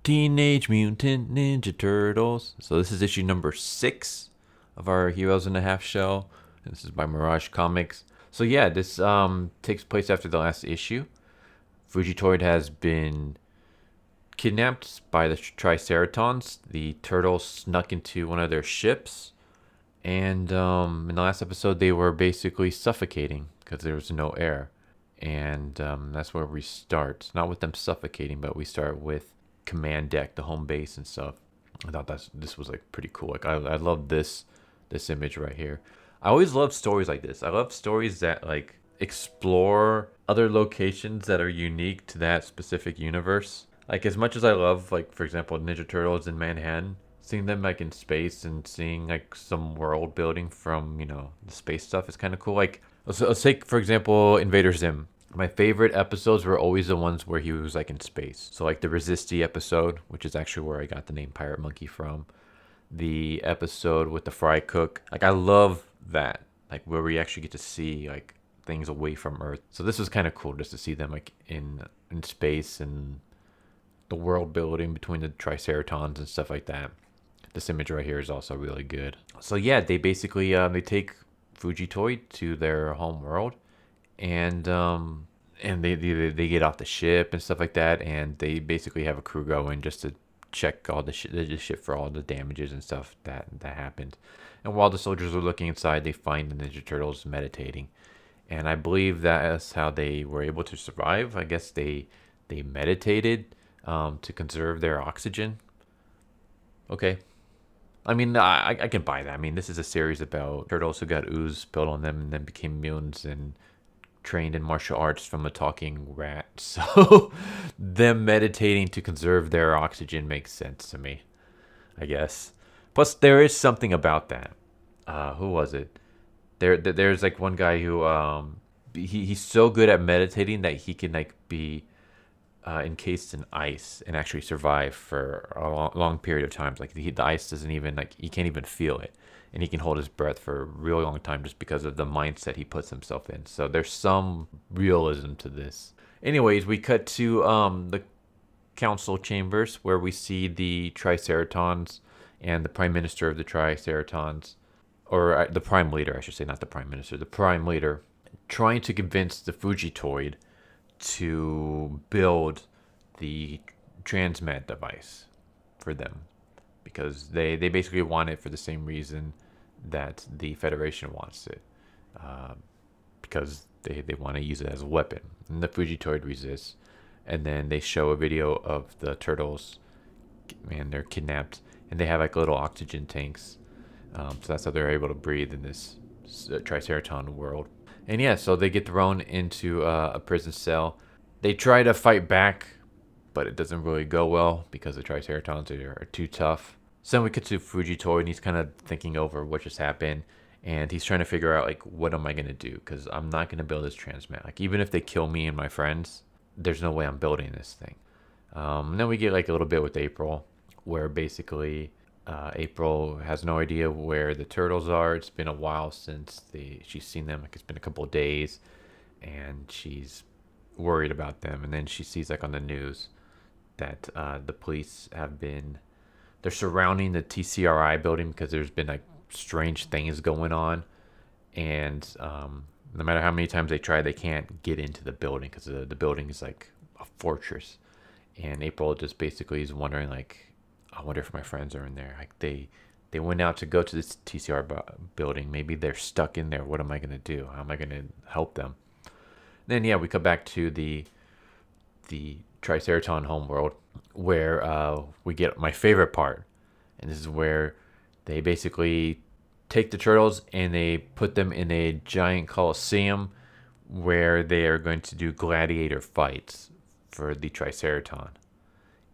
Teenage Mutant Ninja Turtles. So this is issue number 6 of our Heroes in a Half Shell. And this is by Mirage Comics. So yeah, this takes place after the last issue. Fugitoid has been kidnapped by the Triceratons. The turtles snuck into one of their ships. And in the last episode, they were basically suffocating because there was no air. And that's where we start. Not with them suffocating, but we start with command deck, the home base and stuff. I thought this was like pretty cool. Like I love this image right here. I always love stories like this. I love stories that like explore other locations that are unique to that specific universe. Like as much as I love, like for example, Ninja Turtles in Manhattan, seeing them like in space and seeing like some world building from the space stuff is kind of cool. Like let's take for example Invader Zim. My favorite episodes were always the ones where he was like in space. So like the Resisty episode, which is actually where I got the name Pirate Monkey from. The episode with the fry cook. Like I love that. Like where we actually get to see like things away from Earth. So this was kind of cool just to see them like in space and the world building between the Triceratons and stuff like that. This image right here is also really good. So yeah, they basically they take Fugitoid to their home world, and they get off the ship and stuff like that, and they basically have a crew going just to check all the ship for all the damages and stuff that happened. And while the soldiers are looking inside, they find the Ninja Turtles meditating, and I believe that's how they were able to survive. I guess they meditated to conserve their oxygen. Okay. I mean, I can buy that. I mean, this is a series about turtles who got ooze spilled on them and then became mutants and trained in martial arts from a talking rat. So them meditating to conserve their oxygen makes sense to me, I guess. Plus, there is something about that. Who was it? There's like one guy who he's so good at meditating that he can like be encased in ice and actually survive for a long period of time. Like the ice doesn't even like he can't even feel it, and he can hold his breath for a really long time just because of the mindset he puts himself in. So there's some realism to this. Anyways, we cut to the council chambers where we see the Triceratons and the prime minister of the Triceratons, or the prime leader, I should say, not the prime minister, the prime leader, trying to convince the Fugitoid to build the transmat device for them, because they basically want it for the same reason that the Federation wants it, because they want to use it as a weapon. And the Fugitoid resists, and then they show a video of the turtles, and they're kidnapped, and they have like little oxygen tanks, so that's how they're able to breathe in this Triceraton world. And yeah, so they get thrown into a prison cell. They try to fight back, but it doesn't really go well because the Triceratons are too tough. So then we get to Fugitoid, and he's kind of thinking over what just happened, and he's trying to figure out like, what am I gonna do? Because I'm not gonna build this transmat. Like even if they kill me and my friends, there's no way I'm building this thing. And then we get like a little bit with April, where basically April has no idea where the turtles are. It's been a while since she's seen them. Like it's been a couple of days, and she's worried about them. And then she sees like on the news that the police they're surrounding the TCRI building because there's been like strange things going on, and no matter how many times they try, they can't get into the building because the building is like a fortress. And April just basically is wondering like, I wonder if my friends are in there. Like they went out to go to this TCR building. Maybe they're stuck in there. What am I gonna do? How am I gonna help them? Then yeah, we come back to the Triceraton Homeworld, where we get my favorite part, and this is where they basically take the turtles and they put them in a giant coliseum where they are going to do gladiator fights for the Triceraton.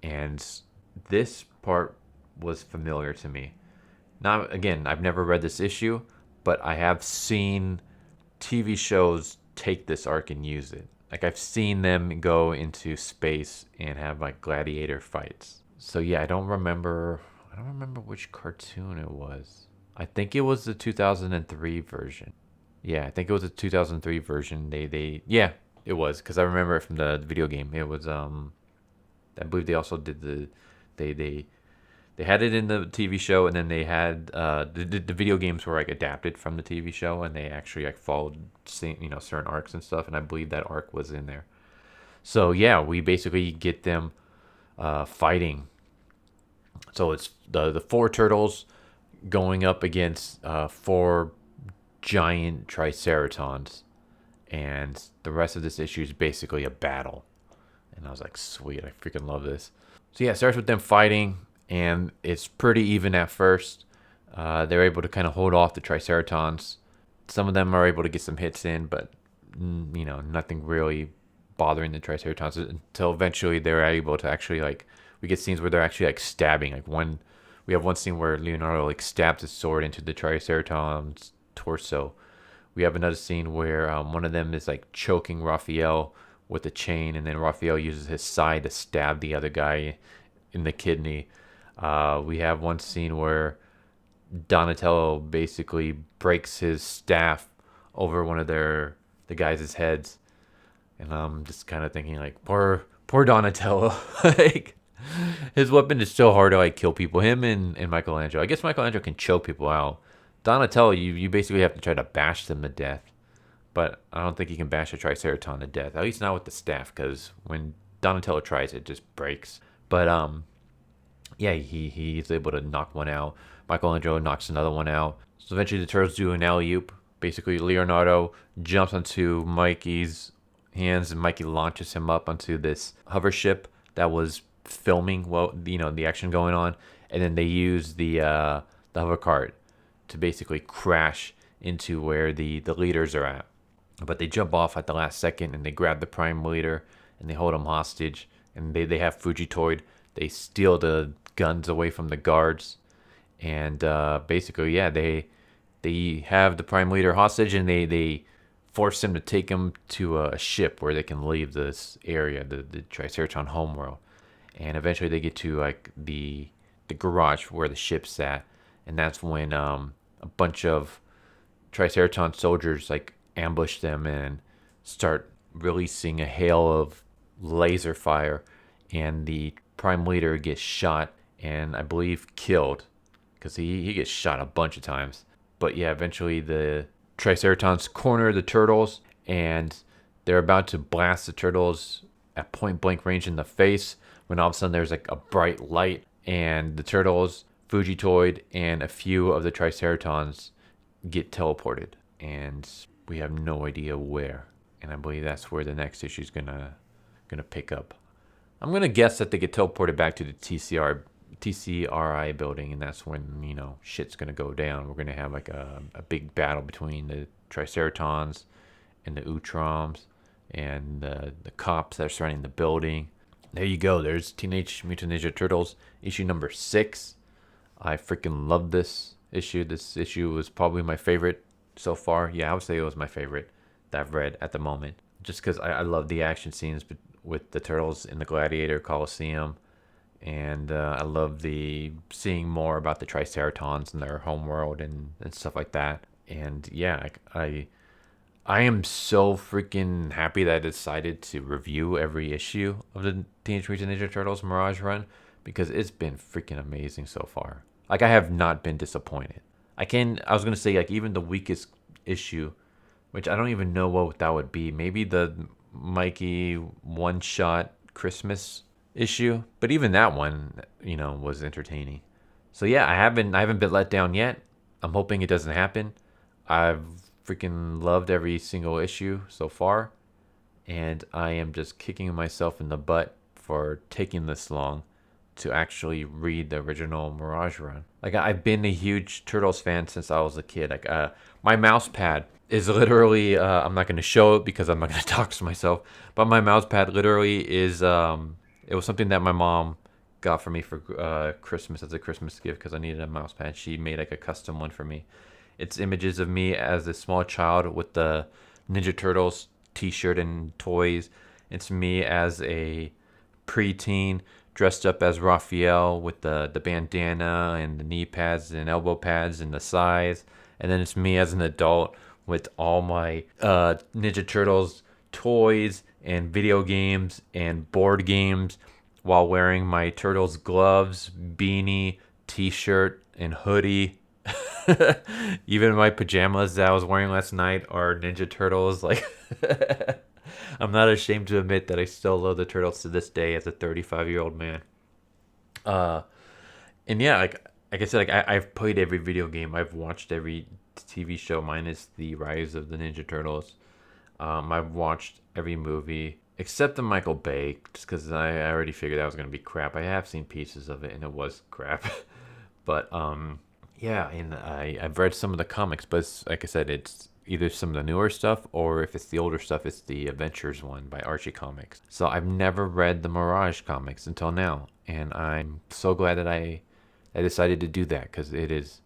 And this part was familiar to me. Now, again, I've never read this issue, but I have seen TV shows take this arc and use it. Like I've seen them go into space and have like gladiator fights. So yeah, I don't remember which cartoon it was. I think it was the 2003 version. Yeah, I think it was the 2003 version. Yeah, it was, because I remember it from the video game. It was I believe they also did They had it in the TV show, and then they had the video games were like adapted from the TV show, and they actually like followed certain arcs and stuff. And I believe that arc was in there. So yeah, we basically get them fighting. So it's the four turtles going up against four giant Triceratons, and the rest of this issue is basically a battle. And I was like, sweet, I freaking love this. So yeah, it starts with them fighting, and it's pretty even at first. They're able to kind of hold off the Triceratons. Some of them are able to get some hits in, but nothing really bothering the Triceratons until eventually they're able to actually like, we get scenes where they're actually like stabbing. We have one scene where Leonardo like stabs his sword into the Triceraton's torso. We have another scene where one of them is like choking Raphael with a chain, and then Raphael uses his side to stab the other guy in the kidney. We have one scene where Donatello basically breaks his staff over one of the guys' heads, and I'm just kind of thinking like, poor Donatello. Like, his weapon is so hard to like kill people. Him and Michaelangelo. I guess Michaelangelo can choke people out. Donatello, you basically have to try to bash them to death. But I don't think you can bash a Triceraton to death. At least not with the staff, because when Donatello tries, it just breaks. But yeah, he's able to knock one out. Michaelangelo knocks another one out. So eventually the turtles do an alley-oop. Basically, Leonardo jumps onto Mikey's hands, and Mikey launches him up onto this hover ship that was filming the action going on. And then they use the hover cart to basically crash into where the leaders are at. But they jump off at the last second, and they grab the Prime Leader, and they hold him hostage. And they have Fugitoid. They steal the guns away from the guards. And basically, yeah, they have the Prime Leader hostage, and they force him to take him to a ship where they can leave this area, the Triceraton Homeworld. And eventually they get to like the garage where the ship's at. And that's when a bunch of Triceraton soldiers like ambush them and start releasing a hail of laser fire, and the Prime Leader gets shot and I believe killed, because he gets shot a bunch of times. But yeah, eventually the Triceratons corner the turtles, and they're about to blast the turtles at point blank range in the face when all of a sudden there's like a bright light, and the turtles, Fugitoid, and a few of the Triceratons get teleported, and we have no idea where. And I believe that's where the next issue is gonna pick up. I'm gonna guess that they get teleported back to the TCRI building, and that's when shit's gonna go down. We're gonna have like a big battle between the Triceratons and the Utroms and the cops that are surrounding the building. There you go. There's Teenage Mutant Ninja Turtles issue number 6. I freaking love this issue. This issue was probably my favorite so far. Yeah, I would say it was my favorite that I've read at the moment. Just because I love the action scenes with the turtles in the Gladiator Coliseum. And I love seeing more about the Triceratons and their homeworld and stuff like that. And yeah, I am so freaking happy that I decided to review every issue of the Teenage Mutant Ninja Turtles Mirage Run, because it's been freaking amazing so far. Like, I have not been disappointed. I was going to say, like, even the weakest issue, which I don't even know what that would be. Maybe the Mikey one-shot Christmas issue. But even that one, was entertaining. So yeah, I haven't been let down yet. I'm hoping it doesn't happen. I've freaking loved every single issue so far. And I am just kicking myself in the butt for taking this long to actually read the original Mirage Run. Like, I've been a huge Turtles fan since I was a kid. Like, my mouse pad is literally, I'm not going to show it because I'm not going to talk to myself, but my mouse pad literally is, it was something that my mom got for me for Christmas as a Christmas gift, because I needed a mouse pad. She made like a custom one for me. It's images of me as a small child with the Ninja Turtles t-shirt and toys. It's me as a preteen dressed up as Raphael with the bandana and the knee pads and elbow pads and the size. And then it's me as an adult with all my Ninja Turtles toys and video games and board games while wearing my Turtles gloves, beanie, t-shirt, and hoodie. Even my pajamas that I was wearing last night are Ninja Turtles. Like, I'm not ashamed to admit that I still love the Turtles to this day as a 35-year-old man. And yeah, like I said, like I've played every video game. I've watched every TV show minus the Rise of the Ninja Turtles. I've watched every movie except the Michael Bay, just because I already figured that was gonna be crap. I have seen pieces of it, and it was crap. But yeah, and I've read some of the comics, but like I said, it's either some of the newer stuff, or if it's the older stuff, it's the Adventures one by Archie Comics. So I've never read the Mirage comics until now, and I'm so glad that I decided to do that, because it is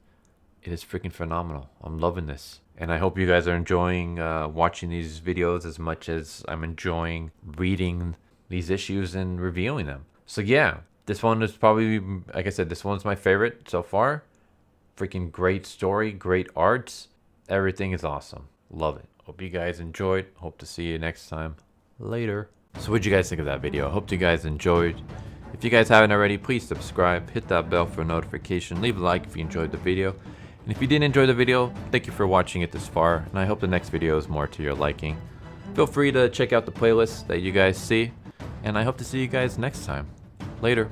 freaking phenomenal. I'm loving this, and I hope you guys are enjoying watching these videos as much as I'm enjoying reading these issues and reviewing them. So yeah, this one is probably, like I said, this one's my favorite so far. Freaking great story, great arts. Everything is awesome. Love it. Hope you guys enjoyed. Hope to see you next time. Later. So what'd you guys think of that video? I hope you guys enjoyed. If you guys haven't already, please subscribe, hit that bell for a notification, leave a like if you enjoyed the video. And if you didn't enjoy the video, thank you for watching it this far, and I hope the next video is more to your liking. Feel free to check out the playlist that you guys see, and I hope to see you guys next time. Later.